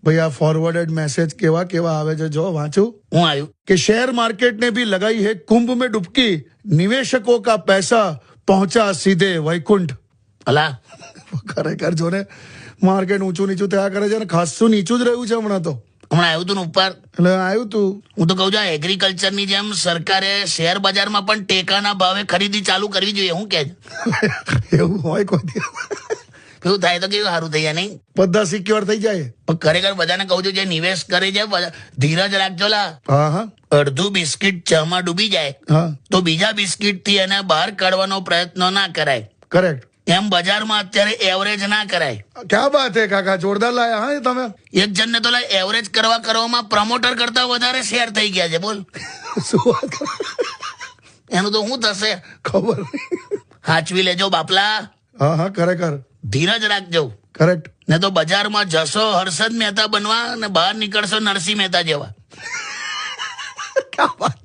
भाई आ forwarded message केवा केवा आवे છે जो वांचू હું આવ્યું कि शेयर मार्केट ने भी लगाई है कुंभ में डुबकी, निवेशकों का पैसा पहुंचा सीधे वैकुंठ। અલા ખરેખર જો ને માર્કેટ ઊંચું નીચું થયા કરે છે ને ખાસું નીચું જ રહ્યું છે હમણાં તો. હમણાં આવ્યું તું ને ઉપર. એટલે આવ્યું તું. હું તો કહું છું એગ્રીકલ્ચરની જેમ સરકારે શેર બજારમાં પણ ટેકાના ભાવે ખરીદી ચાલુ કરવી જોઈએ. હું કે એવું હોય કોઈ દિવસ? એવું થાય તો કેવું સારું થઈ જાય નહીં? બધા સિક્યોર થઈ જાય. પણ ખરેખર બધાને કહું છું જે નિવેશ કરે છે ધીરજ રાખજો લા. હા હા અડધું બિસ્કિટ ચામાં ડૂબી જાય હા તો બીજા બિસ્કિટ થી એને બહાર કાઢવાનો પ્રયત્ન ના કરાય. કરેક્ટ. એમ બજારમાં અત્યારે એવરેજ ના કરાય. ક્યાં વાત હે કાકા, જોરદાર લાયા હા એ તમે. એક જણને તો એવરેજ કરવામાં પ્રમોટર કરતા વધારે શેર થઈ ગયા છે. બોલ શું વાત કરો? એનું તો શું થશે ખબર નહીં. સાચવી લેજો બાપલા. હા હા ખરેખર ધીરજ રાખજો. કરેક્ટ. ને તો બજારમાં જશો હર્ષદ મહેતા બનવા અને બહાર નીકળશો નરસિંહ મહેતા જેવા. ક્યાં વાત